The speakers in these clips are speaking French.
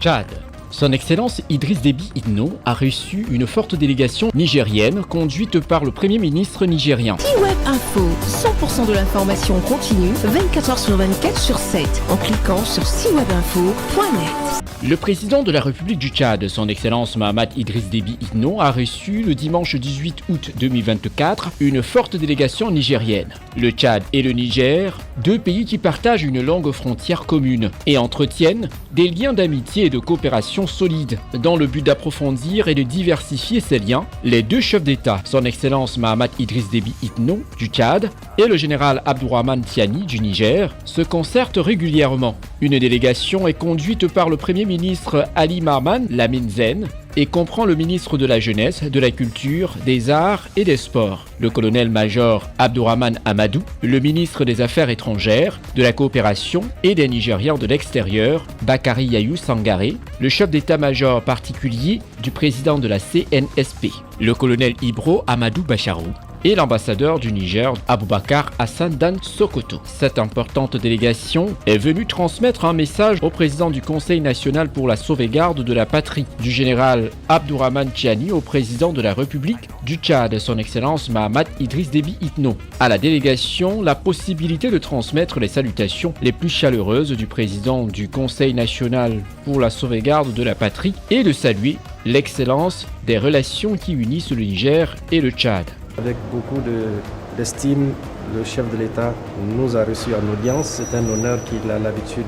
Tchad. Son Excellence Idriss Déby Itno a reçu une forte délégation nigérienne conduite par le Premier ministre nigérien. C-Web Info, 100% de l'information continue, 24h sur 24 sur 7, en cliquant sur cwebinfo.net. Le président de la République du Tchad, son Excellence Mahamat Idriss Déby Itno, a reçu le dimanche 18 août 2024 une forte délégation nigérienne. Le Tchad et le Niger, deux pays qui partagent une longue frontière commune et entretiennent des liens d'amitié et de coopération solides. Dans le but d'approfondir et de diversifier ces liens, les deux chefs d'État, son Excellence Mahamat Idriss Déby Itno du Tchad et le général Abdourahmane Tiani du Niger, se concertent régulièrement. Une délégation est conduite par le Premier ministre Ali Mahaman Lamine Zen et comprend le ministre de la Jeunesse, de la Culture, des Arts et des Sports, le colonel-major Abdourahmane Amadou, le ministre des Affaires étrangères, de la Coopération et des Nigérians de l'extérieur, Bakary Yayou Sangaré, le chef d'état-major particulier du président de la CNSP, le colonel Ibro Amadou Bacharou, et l'ambassadeur du Niger, Aboubakar Hassan Dan Sokoto. Cette importante délégation est venue transmettre un message au président du Conseil national pour la sauvegarde de la patrie, du général Abdourahmane Tiani au président de la République du Tchad, son Excellence Mahamat Idriss Déby Itno. À la délégation, la possibilité de transmettre les salutations les plus chaleureuses du président du Conseil national pour la sauvegarde de la patrie et de saluer l'excellence des relations qui unissent le Niger et le Tchad. Avec beaucoup d'estime, le chef de l'État nous a reçus en audience. C'est un honneur qu'il a l'habitude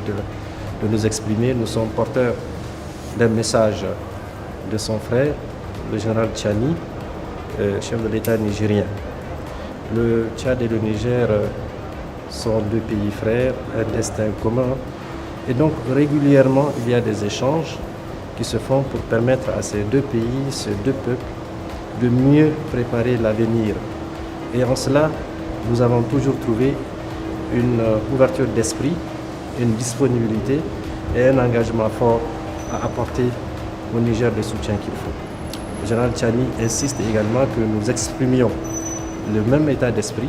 de nous exprimer. Nous sommes porteurs d'un message de son frère, le général Tiani, chef de l'État nigérien. Le Tchad et le Niger sont deux pays frères, un destin commun. Et donc régulièrement, il y a des échanges qui se font pour permettre à ces deux pays, ces deux peuples, de mieux préparer l'avenir. Et en cela, nous avons toujours trouvé une ouverture d'esprit, une disponibilité et un engagement fort à apporter au Niger le soutien qu'il faut. Le général Tiani insiste également que nous exprimions le même état d'esprit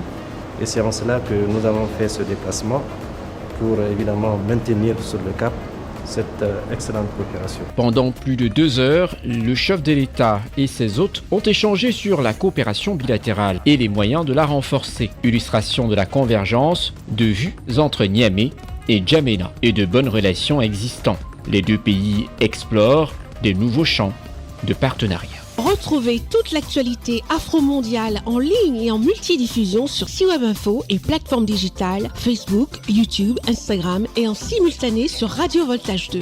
et c'est en cela que nous avons fait ce déplacement pour évidemment maintenir sur le cap cette excellente coopération. Pendant plus de 2 heures, le chef de l'État et ses hôtes ont échangé sur la coopération bilatérale et les moyens de la renforcer. Illustration de la convergence de vues entre Niamey et N'Djamena et de bonnes relations existantes. Les deux pays explorent de nouveaux champs de partenariat. Retrouvez toute l'actualité afro-mondiale en ligne et en multidiffusion sur C-Web Info et plateformes digitales, Facebook, YouTube, Instagram et en simultané sur Radio Voltage 2.